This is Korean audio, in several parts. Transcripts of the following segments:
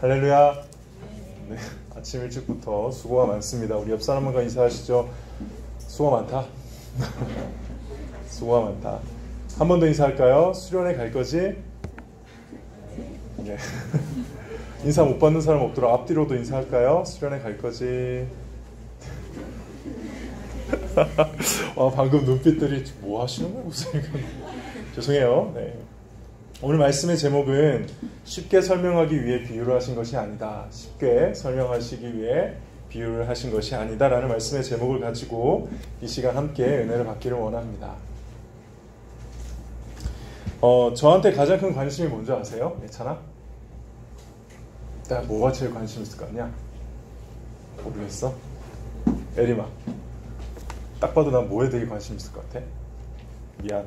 할렐루야. 네, 아침 일찍부터 수고가 많습니다. 우리 옆 사람과 인사하시죠. 수고 많다. 수고가 많다. 한 번 더 인사할까요? 수련회 갈 거지? 네. 인사 못 받는 사람 없도록 앞뒤로도 인사할까요? 수련회 갈 거지? 와, 방금 눈빛들이 뭐 하시는 거예요? 무슨 죄송해요. 네. 오늘 말씀의 제목은 쉽게 설명하기 위해 비유를 하신 것이 아니다. 쉽게 설명하시기 위해 비유를 하신 것이 아니다 라는 말씀의 제목을 가지고 이 시간 함께 은혜를 받기를 원합니다. 저한테 가장 큰 관심이 뭔지 아세요? 예찬아? 나 뭐가 제일 관심 있을 거 아니야? 모르겠어? 에리마, 딱 봐도 난 뭐에 되게 관심 있을 것 같아? 미안.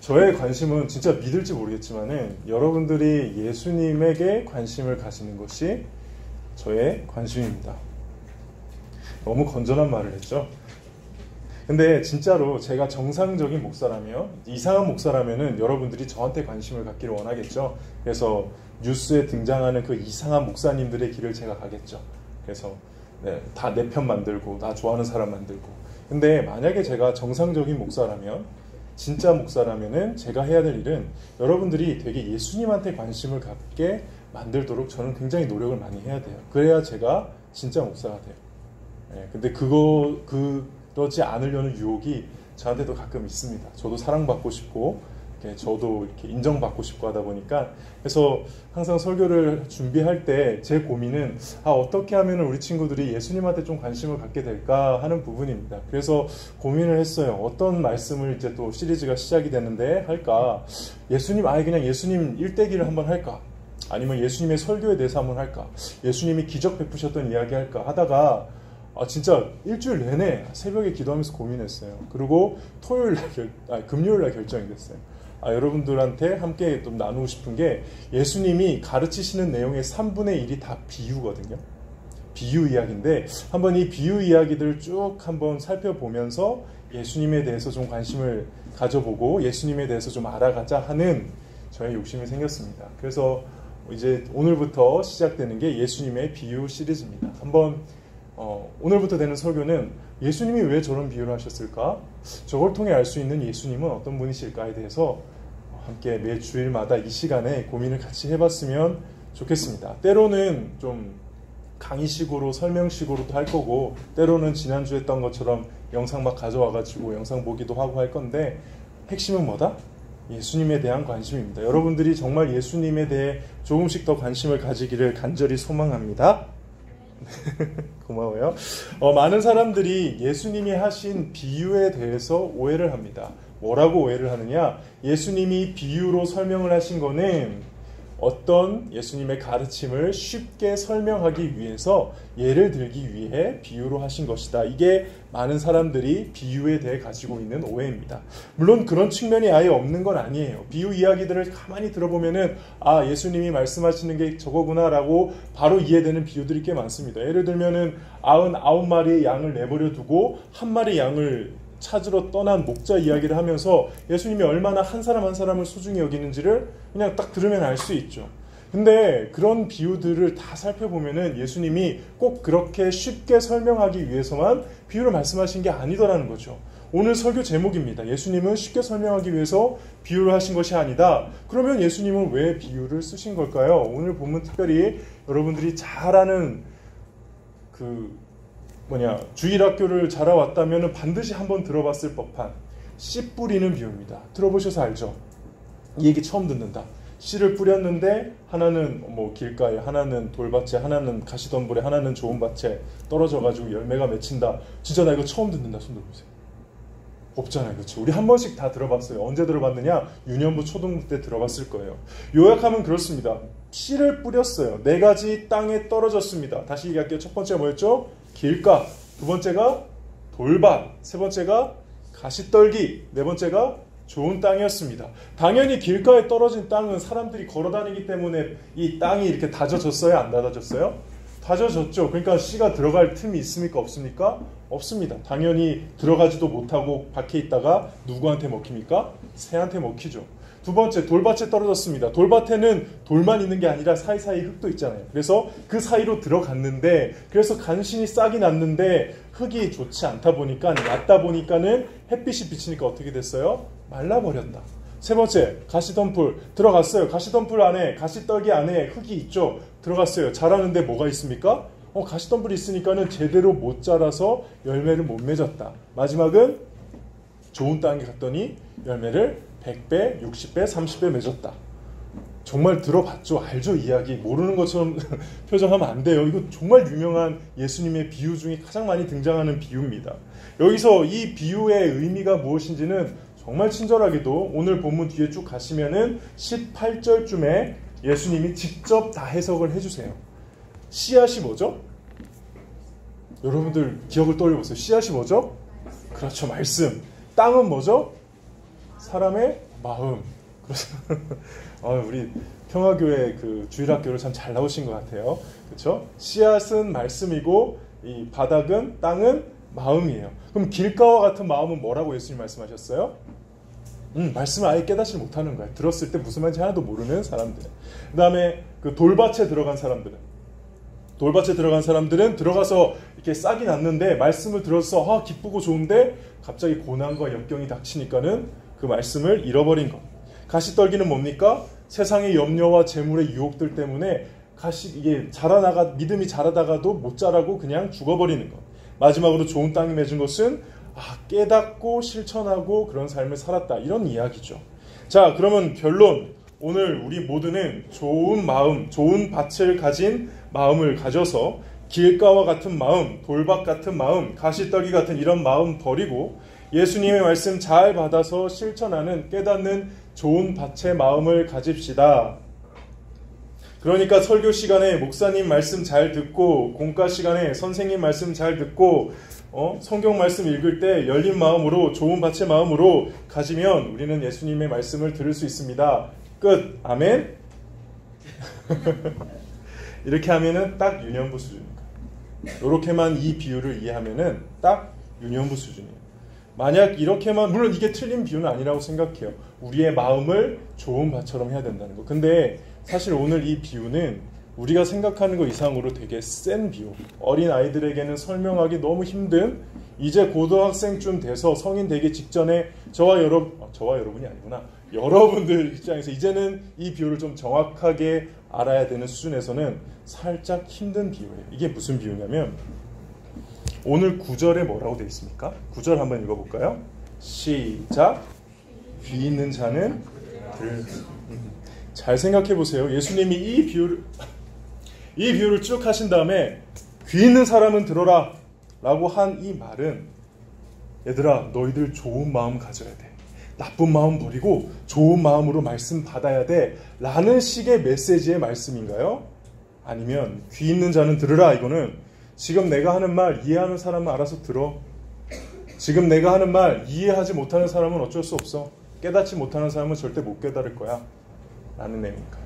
저의 관심은 진짜 믿을지 모르겠지만은 여러분들이 예수님에게 관심을 가지는 것이 저의 관심입니다. 너무 건전한 말을 했죠. 근데 진짜로 제가 정상적인 목사라면, 이상한 목사라면은 여러분들이 저한테 관심을 갖기를 원하겠죠. 그래서 뉴스에 등장하는 그 이상한 목사님들의 길을 제가 가겠죠. 그래서 다 내 편 만들고 나 좋아하는 사람 만들고. 근데 만약에 제가 정상적인 목사라면, 진짜 목사라면은 제가 해야 될 일은 여러분들이 되게 예수님한테 관심을 갖게 만들도록 저는 굉장히 노력을 많이 해야 돼요. 그래야 제가 진짜 목사가 돼요. 근데 그러지 않으려는 유혹이 저한테도 가끔 있습니다. 저도 사랑받고 싶고 저도 이렇게 인정받고 싶고 하다 보니까, 그래서 항상 설교를 준비할 때 제 고민은 어떻게 하면 우리 친구들이 예수님한테 좀 관심을 갖게 될까 하는 부분입니다. 그래서 고민을 했어요. 어떤 말씀을 이제 또 시리즈가 시작이 됐는데 할까? 그냥 예수님 일대기를 한번 할까? 아니면 예수님의 설교에 대해서 한번 할까? 예수님이 기적 베푸셨던 이야기 할까? 하다가 진짜 일주일 내내 새벽에 기도하면서 고민했어요. 그리고 금요일날 결정이 됐어요. 여러분들한테 함께 좀 나누고 싶은 게, 예수님이 가르치시는 내용의 3분의 1이 다 비유거든요. 비유 이야기인데 한번 이 비유 이야기들을 쭉 한번 살펴보면서 예수님에 대해서 좀 관심을 가져보고 예수님에 대해서 좀 알아가자 하는 저의 욕심이 생겼습니다. 그래서 이제 오늘부터 시작되는 게 예수님의 비유 시리즈입니다. 한번 오늘부터 되는 설교는 예수님이 왜 저런 비유를 하셨을까? 저걸 통해 알 수 있는 예수님은 어떤 분이실까에 대해서 함께 매 주일마다 이 시간에 고민을 같이 해봤으면 좋겠습니다. 때로는 좀 강의식으로 설명식으로도 할 거고, 때로는 지난주에 했던 것처럼 영상 막 가져와가지고 영상 보기도 하고 할 건데, 핵심은 뭐다? 예수님에 대한 관심입니다. 여러분들이 정말 예수님에 대해 조금씩 더 관심을 가지기를 간절히 소망합니다. 고마워요. 많은 사람들이 예수님이 하신 비유에 대해서 오해를 합니다. 뭐라고 오해를 하느냐? 예수님이 비유로 설명을 하신 거는 어떤 예수님의 가르침을 쉽게 설명하기 위해서, 예를 들기 위해 비유로 하신 것이다. 이게 많은 사람들이 비유에 대해 가지고 있는 오해입니다. 물론 그런 측면이 아예 없는 건 아니에요. 비유 이야기들을 가만히 들어보면은 예수님이 말씀하시는 게 저거구나 라고 바로 이해되는 비유들이 꽤 많습니다. 예를 들면은 99마리의 양을 내버려 두고 한 마리 양을 찾으러 떠난 목자 이야기를 하면서 예수님이 얼마나 한 사람 한 사람을 소중히 여기는지를 그냥 딱 들으면 알 수 있죠. 근데 그런 비유들을 다 살펴보면은 예수님이 꼭 그렇게 쉽게 설명하기 위해서만 비유를 말씀하신 게 아니더라는 거죠. 오늘 설교 제목입니다. 예수님은 쉽게 설명하기 위해서 비유를 하신 것이 아니다. 그러면 예수님은 왜 비유를 쓰신 걸까요? 오늘 본문 특별히 여러분들이 잘 아는 주일학교를 자라왔다면 반드시 한번 들어봤을 법한 씨 뿌리는 비유입니다. 들어보셔서 알죠? 이 얘기 처음 듣는다. 씨를 뿌렸는데 하나는 길가에, 하나는 돌밭에, 하나는 가시덤불에, 하나는 좋은 밭에 떨어져가지고 열매가 맺힌다. 진짜 나 이거 처음 듣는다. 손 들어보세요. 없잖아요. 그렇죠? 우리 한 번씩 다 들어봤어요. 언제 들어봤느냐? 유년부 초등부 때 들어봤을 거예요. 요약하면 그렇습니다. 씨를 뿌렸어요. 4가지 땅에 떨어졌습니다. 다시 얘기할게요. 첫 번째 뭐였죠? 길가. 두 번째가 돌밭. 세 번째가 가시떨기. 네 번째가 좋은 땅이었습니다. 당연히 길가에 떨어진 땅은 사람들이 걸어다니기 때문에 이 땅이 이렇게 다져졌어요? 안 다져졌어요? 다져졌죠. 그러니까 씨가 들어갈 틈이 있습니까? 없습니까? 없습니다. 당연히 들어가지도 못하고 밖에 있다가 누구한테 먹힙니까? 새한테 먹히죠. 두 번째, 돌밭에 떨어졌습니다. 돌밭에는 돌만 있는 게 아니라 사이사이 흙도 있잖아요. 그래서 그 사이로 들어갔는데, 그래서 간신히 싹이 났는데 흙이 좋지 않다 보니까, 얕다 보니까는 햇빛이 비치니까 어떻게 됐어요? 말라버렸다. 세 번째, 가시덤불 들어갔어요. 가시덤불 안에, 가시떨기 안에 흙이 있죠. 들어갔어요. 자라는데 뭐가 있습니까? 가시덤불이 있으니까는 제대로 못 자라서 열매를 못 맺었다. 마지막은 좋은 땅에 갔더니 열매를 100배, 60배, 30배 맺었다. 정말 들어봤죠? 알죠? 이야기. 모르는 것처럼 표정하면 안 돼요. 이거 정말 유명한 예수님의 비유 중에 가장 많이 등장하는 비유입니다. 여기서 이 비유의 의미가 무엇인지는 정말 친절하게도 오늘 본문 뒤에 쭉 가시면은 18절쯤에 예수님이 직접 다 해석을 해주세요. 씨앗이 뭐죠? 여러분들 기억을 떠올려보세요. 씨앗이 뭐죠? 그렇죠. 말씀. 땅은 뭐죠? 사람의 마음. 우리 평화교회 그 주일학교를 참 잘 나오신 것 같아요. 그렇죠? 씨앗은 말씀이고 이 바닥은 땅은 마음이에요. 그럼 길가와 같은 마음은 뭐라고 예수님 말씀하셨어요? 말씀을 아예 깨닫지 못하는 거예요. 들었을 때 무슨 말인지 하나도 모르는 사람들. 그 다음에 그 돌밭에 들어간 사람들은 들어가서 이렇게 싹이 났는데 말씀을 들어서 기쁘고 좋은데 갑자기 고난과 역경이 닥치니까는 그 말씀을 잃어버린 것. 가시떨기는 뭡니까? 세상의 염려와 재물의 유혹들 때문에 이게 믿음이 자라다가도 못 자라고 그냥 죽어버리는 것. 마지막으로 좋은 땅이 맺은 것은 깨닫고 실천하고 그런 삶을 살았다. 이런 이야기죠. 자, 그러면 결론. 오늘 우리 모두는 좋은 마음, 좋은 밭을 가진 마음을 가져서 길가와 같은 마음, 돌밭 같은 마음, 가시떨기 같은 이런 마음 버리고 예수님의 말씀 잘 받아서 실천하는 깨닫는 좋은 밭의 마음을 가집시다. 그러니까 설교 시간에 목사님 말씀 잘 듣고 공과 시간에 선생님 말씀 잘 듣고 성경 말씀 읽을 때 열린 마음으로 좋은 밭의 마음으로 가지면 우리는 예수님의 말씀을 들을 수 있습니다. 끝. 아멘. 이렇게 하면은 딱 유년부 수준입니다. 이렇게만 이 비유를 이해하면은 딱 유년부 수준이에요. 만약 이렇게만, 물론 이게 틀린 비유는 아니라고 생각해요. 우리의 마음을 좋은 밭처럼 해야 된다는 거. 근데 사실 오늘 이 비유는 우리가 생각하는 것 이상으로 되게 센 비유. 어린 아이들에게는 설명하기 너무 힘든, 이제 고등학생쯤 돼서 성인 되기 직전에 저와 여러분이 아니구나. 여러분들 입장에서 이제는 이 비유를 좀 정확하게 알아야 되는 수준에서는 살짝 힘든 비유예요. 이게 무슨 비유냐면 오늘 9절에 뭐라고 되어 있습니까? 9절 한번 읽어볼까요? 시작. 귀 있는 자는 잘 생각해 보세요. 예수님이 이 비유를 쭉 하신 다음에 귀 있는 사람은 들어라 라고 한 이 말은, 얘들아 너희들 좋은 마음 가져야 돼. 나쁜 마음 버리고 좋은 마음으로 말씀 받아야 돼 라는 식의 메시지의 말씀인가요? 아니면 귀 있는 자는 들으라, 이거는 지금 내가 하는 말 이해하는 사람은 알아서 들어. 지금 내가 하는 말 이해하지 못하는 사람은 어쩔 수 없어. 깨닫지 못하는 사람은 절대 못 깨달을 거야 라는 내용입니다.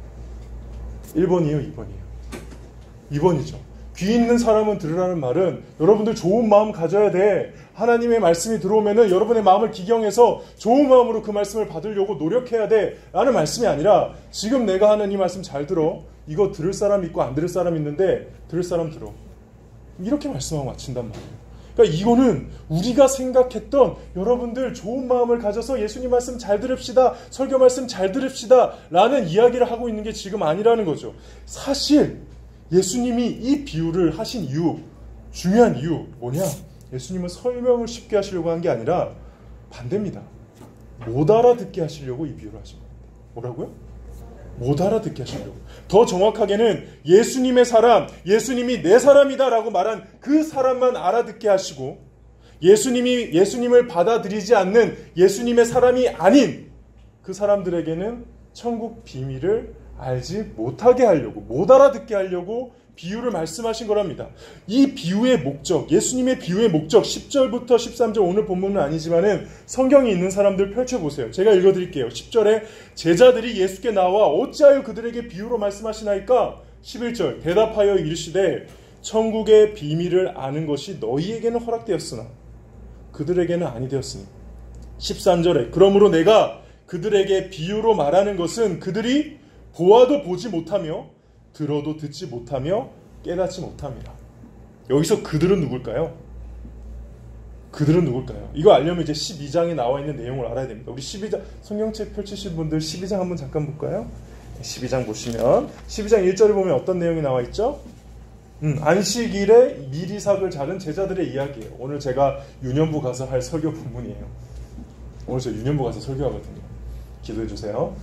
1번이에요? 2번이에요? 2번이죠. 귀 있는 사람은 들으라는 말은 여러분들 좋은 마음 가져야 돼. 하나님의 말씀이 들어오면은 여러분의 마음을 기경해서 좋은 마음으로 그 말씀을 받으려고 노력해야 돼 라는 말씀이 아니라, 지금 내가 하는 이 말씀 잘 들어. 이거 들을 사람 있고 안 들을 사람 있는데 들을 사람 들어. 이렇게 말씀하고 마친단 말이에요. 그러니까 이거는 우리가 생각했던 여러분들 좋은 마음을 가져서 예수님 말씀 잘 들읍시다, 설교 말씀 잘 들읍시다 라는 이야기를 하고 있는 게 지금 아니라는 거죠. 사실 예수님이 이 비유를 하신 이유, 중요한 이유 뭐냐? 예수님은 설명을 쉽게 하시려고 한 게 아니라 반대입니다. 못 알아듣게 하시려고 이 비유를 하신 겁니다. 뭐라고요? 못 알아듣게 하시려고. 더 정확하게는 예수님의 사람, 예수님이 내 사람이다 라고 말한 그 사람만 알아듣게 하시고, 예수님을 받아들이지 않는 예수님의 사람이 아닌 그 사람들에게는 천국 비밀을 알지 못하게 하려고, 못 알아듣게 하려고 비유를 말씀하신 거랍니다. 이 비유의 목적, 예수님의 비유의 목적, 10절부터 13절, 오늘 본문은 아니지만은 성경에 있는 사람들 펼쳐보세요. 제가 읽어드릴게요. 10절에 제자들이 예수께 나와 어찌하여 그들에게 비유로 말씀하시나이까? 11절 대답하여 이르시되 천국의 비밀을 아는 것이 너희에게는 허락되었으나 그들에게는 아니 되었으니. 13절에 그러므로 내가 그들에게 비유로 말하는 것은 그들이 보아도 보지 못하며 들어도 듣지 못하며 깨닫지 못합니다. 여기서 그들은 누굴까요? 그들은 누굴까요? 이거 알려면 이제 12장에 나와 있는 내용을 알아야 됩니다. 우리 12장, 성경책 펼치신 분들 12장 한번 잠깐 볼까요? 12장 보시면 12장 1절에 보면 어떤 내용이 나와 있죠? 안식일에 미리삭을 자른 제자들의 이야기예요. 오늘 제가 유년부 가서 할 설교 본문이에요. 오늘 저 유년부 가서 설교하거든요. 기도해 주세요.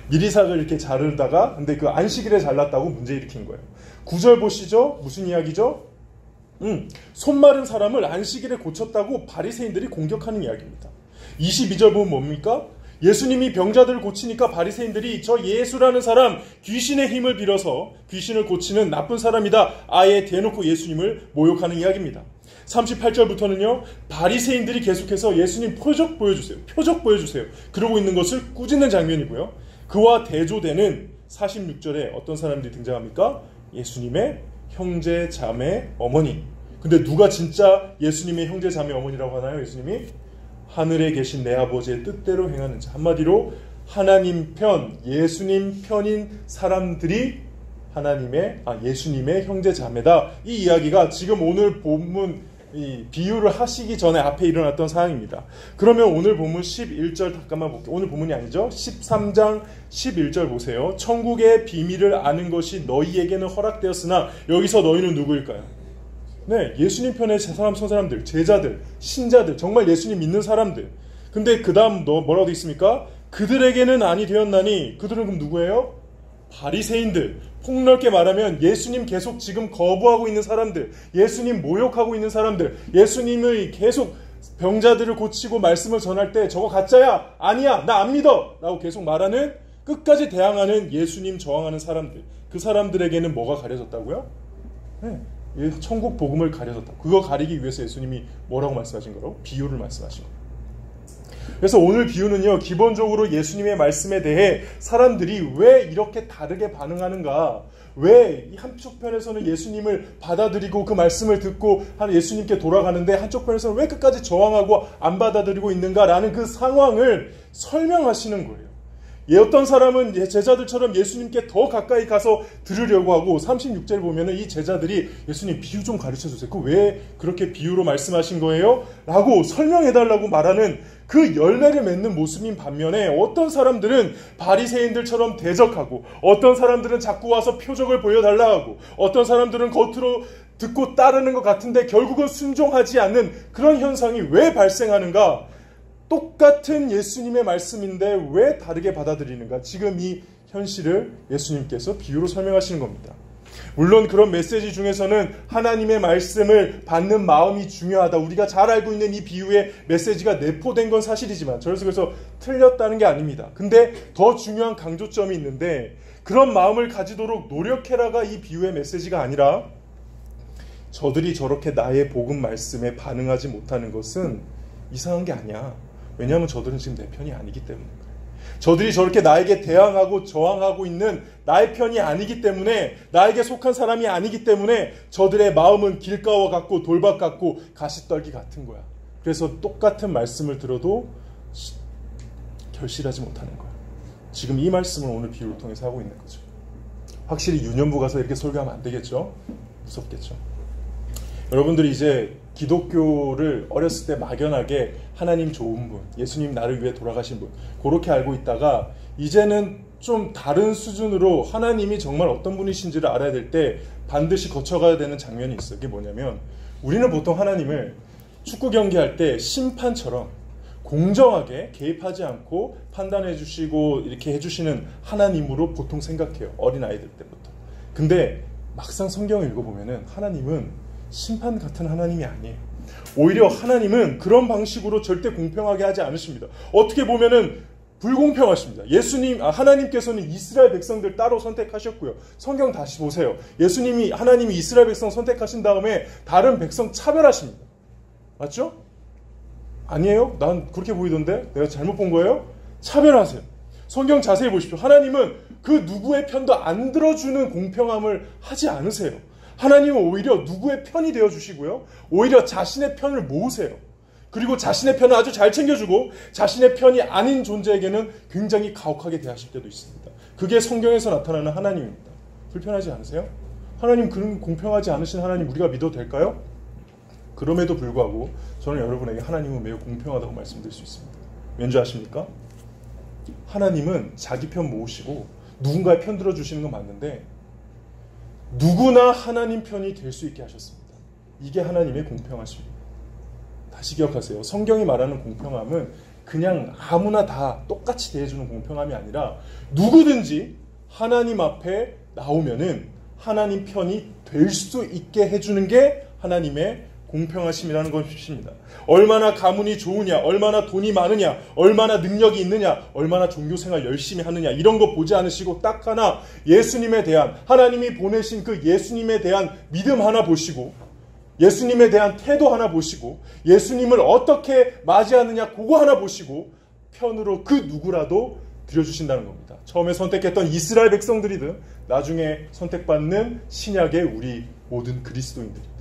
미리삭을 이렇게 자르다가 근데 그 안식일에 잘랐다고 문제 일으킨 거예요. 9절 보시죠. 무슨 이야기죠? 손 마른 사람을 안식일에 고쳤다고 바리새인들이 공격하는 이야기입니다. 22절 보면 뭡니까? 예수님이 병자들을 고치니까 바리새인들이 저 예수라는 사람 귀신의 힘을 빌어서 귀신을 고치는 나쁜 사람이다. 아예 대놓고 예수님을 모욕하는 이야기입니다. 38절부터는요. 바리새인들이 계속해서 예수님 표적 보여주세요. 표적 보여주세요. 그러고 있는 것을 꾸짖는 장면이고요. 그와 대조되는 46절에 어떤 사람들이 등장합니까? 예수님의 형제 자매 어머니. 근데 누가 진짜 예수님의 형제 자매 어머니라고 하나요? 예수님이 하늘에 계신 내 아버지의 뜻대로 행하는 자. 한마디로 하나님 편, 예수님 편인 사람들이 예수님의 형제 자매다. 이 이야기가 지금 오늘 본문 이 비유를 하시기 전에 앞에 일어났던 사항입니다. 그러면 오늘 본문 11절 잠깐만 볼게요. 오늘 본문이 아니죠. 13장 11절 보세요. 천국의 비밀을 아는 것이 너희에게는 허락되었으나 여기서 너희는 누구일까요? 네, 예수님 편의 사람들, 제자들, 신자들, 정말 예수님 믿는 사람들. 근데 그 다음 뭐라고 되어 있습니까? 그들에게는 아니 되었나니 그들은 그럼 누구예요? 바리새인들. 폭넓게 말하면 예수님 계속 지금 거부하고 있는 사람들, 예수님 모욕하고 있는 사람들, 예수님의 계속 병자들을 고치고 말씀을 전할 때 저거 가짜야, 아니야, 나 안 믿어 라고 계속 말하는, 끝까지 대항하는 예수님 저항하는 사람들. 그 사람들에게는 뭐가 가려졌다고요? 네, 천국 복음을 가려졌다. 그거 가리기 위해서 예수님이 뭐라고 말씀하신 거라고? 비유를 말씀하신 거예요. 그래서 오늘 비유는요, 기본적으로 예수님의 말씀에 대해 사람들이 왜 이렇게 다르게 반응하는가, 왜 한쪽 편에서는 예수님을 받아들이고 그 말씀을 듣고 예수님께 돌아가는데 한쪽 편에서는 왜 끝까지 저항하고 안 받아들이고 있는가라는 그 상황을 설명하시는 거예요. 어떤 사람은 제자들처럼 예수님께 더 가까이 가서 들으려고 하고, 36절 보면은 이 제자들이 예수님 비유 좀 가르쳐 주세요. 그 왜 그렇게 비유로 말씀하신 거예요? 라고 설명해달라고 말하는 그 열매를 맺는 모습인 반면에, 어떤 사람들은 바리새인들처럼 대적하고, 어떤 사람들은 자꾸 와서 표적을 보여달라 하고, 어떤 사람들은 겉으로 듣고 따르는 것 같은데 결국은 순종하지 않는 그런 현상이 왜 발생하는가? 똑같은 예수님의 말씀인데 왜 다르게 받아들이는가? 지금 이 현실을 예수님께서 비유로 설명하시는 겁니다. 물론 그런 메시지 중에서는 하나님의 말씀을 받는 마음이 중요하다. 우리가 잘 알고 있는 이 비유의 메시지가 내포된 건 사실이지만, 그래서 틀렸다는 게 아닙니다. 근데 더 중요한 강조점이 있는데, 그런 마음을 가지도록 노력해라가 이 비유의 메시지가 아니라, 저들이 저렇게 나의 복음 말씀에 반응하지 못하는 것은 이상한 게 아니야. 왜냐하면 저들은 지금 내 편이 아니기 때문에 그래. 저들이 저렇게 나에게 대항하고 저항하고 있는 나의 편이 아니기 때문에, 나에게 속한 사람이 아니기 때문에 저들의 마음은 길가와 같고 돌밭 같고 가시떨기 같은 거야. 그래서 똑같은 말씀을 들어도 결실하지 못하는 거야. 지금 이 말씀을 오늘 비유를 통해서 하고 있는 거죠. 확실히 유년부 가서 이렇게 설교하면 안 되겠죠? 무섭겠죠? 여러분들이 이제 기독교를 어렸을 때 막연하게 하나님 좋은 분, 예수님 나를 위해 돌아가신 분, 그렇게 알고 있다가 이제는 좀 다른 수준으로 하나님이 정말 어떤 분이신지를 알아야 될 때 반드시 거쳐가야 되는 장면이 있어요. 그게 뭐냐면, 우리는 보통 하나님을 축구 경기할 때 심판처럼 공정하게 개입하지 않고 판단해 주시고 이렇게 해주시는 하나님으로 보통 생각해요. 어린아이들 때부터. 근데 막상 성경을 읽어보면은 하나님은 심판 같은 하나님이 아니에요. 오히려 하나님은 그런 방식으로 절대 공평하게 하지 않으십니다. 어떻게 보면은 불공평하십니다. 하나님께서는 이스라엘 백성들 따로 선택하셨고요. 성경 다시 보세요. 하나님이 이스라엘 백성 선택하신 다음에 다른 백성 차별하십니다. 맞죠? 아니에요? 난 그렇게 보이던데? 내가 잘못 본 거예요? 차별하세요. 성경 자세히 보십시오. 하나님은 그 누구의 편도 안 들어주는 공평함을 하지 않으세요. 하나님은 오히려 누구의 편이 되어주시고요. 오히려 자신의 편을 모으세요. 그리고 자신의 편을 아주 잘 챙겨주고 자신의 편이 아닌 존재에게는 굉장히 가혹하게 대하실 때도 있습니다. 그게 성경에서 나타나는 하나님입니다. 불편하지 않으세요? 하나님 그런 공평하지 않으신 하나님 우리가 믿어도 될까요? 그럼에도 불구하고 저는 여러분에게 하나님은 매우 공평하다고 말씀드릴 수 있습니다. 왠지 아십니까? 하나님은 자기 편 모으시고 누군가의 편 들어주시는 건 맞는데 누구나 하나님 편이 될 수 있게 하셨습니다. 이게 하나님의 공평하십니다. 다시 기억하세요. 성경이 말하는 공평함은 그냥 아무나 다 똑같이 대해주는 공평함이 아니라 누구든지 하나님 앞에 나오면은 하나님 편이 될 수 있게 해주는 게 하나님의 공평하심이라는 것입니다. 얼마나 가문이 좋으냐, 얼마나 돈이 많으냐, 얼마나 능력이 있느냐, 얼마나 종교생활 열심히 하느냐 이런 거 보지 않으시고 딱 하나 예수님에 대한 하나님이 보내신 그 예수님에 대한 믿음 하나 보시고 예수님에 대한 태도 하나 보시고 예수님을 어떻게 맞이하느냐 그거 하나 보시고 편으로 그 누구라도 드려주신다는 겁니다. 처음에 선택했던 이스라엘 백성들이든 나중에 선택받는 신약의 우리 모든 그리스도인들이든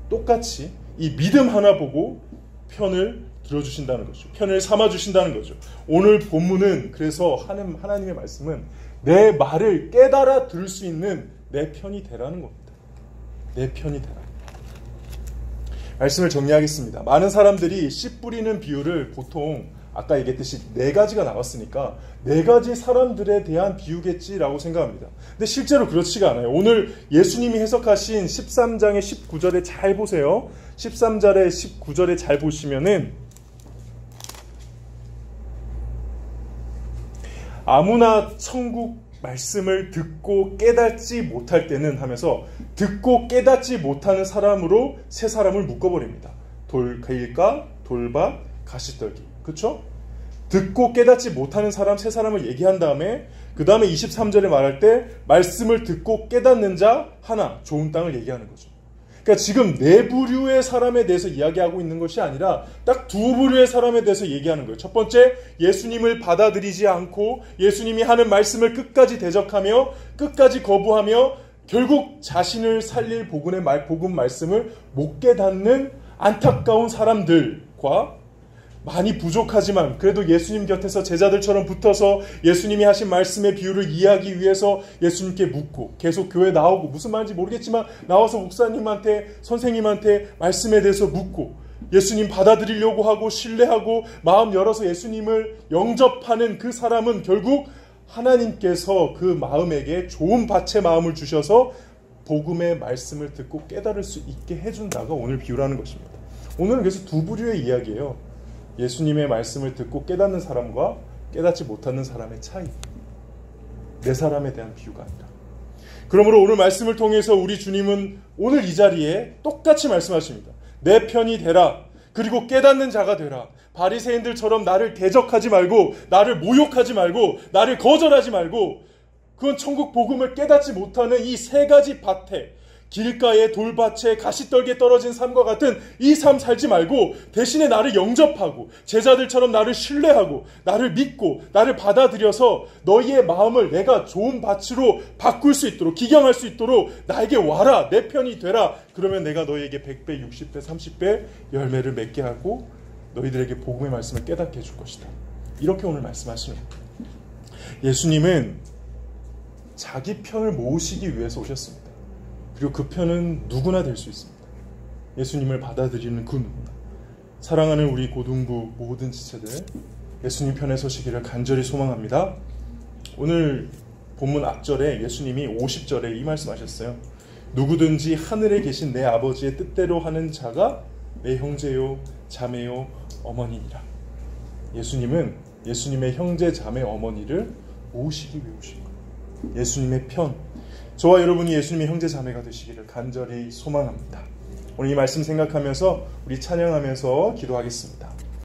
똑같이 이 믿음 하나 보고 편을 들어주신다는 거죠. 편을 삼아주신다는 거죠. 오늘 본문은 그래서 하나님의 말씀은 내 말을 깨달아 들을 수 있는 내 편이 되라는 겁니다. 내 편이 되라. 말씀을 정리하겠습니다. 많은 사람들이 씨 뿌리는 비유를 보통 아까 얘기했듯이 4가지가 나왔으니까 4가지 사람들에 대한 비유겠지라고 생각합니다. 근데 실제로 그렇지가 않아요. 오늘 예수님이 해석하신 13장의 19절에 잘 보세요. 13절에 19절에 잘 보시면은 아무나 천국 말씀을 듣고 깨닫지 못할 때는 하면서 듣고 깨닫지 못하는 사람으로 세 사람을 묶어버립니다. 길가, 돌밭, 가시떨기. 그렇죠? 듣고 깨닫지 못하는 사람 세 사람을 얘기한 다음에 그 다음에 23절에 말할 때 말씀을 듣고 깨닫는 자 하나, 좋은 땅을 얘기하는 거죠. 그러니까 지금 4부류의 사람에 대해서 이야기하고 있는 것이 아니라 딱 2부류의 사람에 대해서 얘기하는 거예요. 첫 번째, 예수님을 받아들이지 않고 예수님이 하는 말씀을 끝까지 대적하며 끝까지 거부하며 결국 자신을 살릴 복음 말씀을 못 깨닫는 안타까운 사람들과 많이 부족하지만 그래도 예수님 곁에서 제자들처럼 붙어서 예수님이 하신 말씀의 비유를 이해하기 위해서 예수님께 묻고 계속 교회 나오고 무슨 말인지 모르겠지만 나와서 목사님한테 선생님한테 말씀에 대해서 묻고 예수님 받아들이려고 하고 신뢰하고 마음 열어서 예수님을 영접하는 그 사람은 결국 하나님께서 그 마음에게 좋은 밭의 마음을 주셔서 복음의 말씀을 듣고 깨달을 수 있게 해준다가 오늘 비유라는 것입니다. 오늘은 그래서 2부류의 이야기예요. 예수님의 말씀을 듣고 깨닫는 사람과 깨닫지 못하는 사람의 차이. 4사람에 대한 비유가 아니라. 그러므로 오늘 말씀을 통해서 우리 주님은 오늘 이 자리에 똑같이 말씀하십니다. 내 편이 되라. 그리고 깨닫는 자가 되라. 바리새인들처럼 나를 대적하지 말고 나를 모욕하지 말고 나를 거절하지 말고 그건 천국 복음을 깨닫지 못하는 이 3가지 밭에 길가에 돌밭에 가시떨기에 떨어진 삶과 같은 이 삶 살지 말고 대신에 나를 영접하고 제자들처럼 나를 신뢰하고 나를 믿고 나를 받아들여서 너희의 마음을 내가 좋은 밭으로 바꿀 수 있도록 기경할 수 있도록 나에게 와라. 내 편이 되라. 그러면 내가 너희에게 100배, 60배, 30배 열매를 맺게 하고 너희들에게 복음의 말씀을 깨닫게 해줄 것이다. 이렇게 오늘 말씀하시는 거예요. 예수님은 자기 편을 모으시기 위해서 오셨습니다. 그리고 그 편은 누구나 될 수 있습니다. 예수님을 받아들이는 그 누구나. 사랑하는 우리 고등부 모든 지체들 예수님 편에 서시기를 간절히 소망합니다. 오늘 본문 앞절에 예수님이 50절에 이 말씀하셨어요. 누구든지 하늘에 계신 내 아버지의 뜻대로 하는 자가 내 형제요 자매요 어머니니라. 예수님은 예수님의 형제 자매 어머니를 모으시기 위해 오신 거예요. 예수님의 편, 저와 여러분이 예수님의 형제 자매가 되시기를 간절히 소망합니다. 오늘 이 말씀 생각하면서 우리 찬양하면서 기도하겠습니다.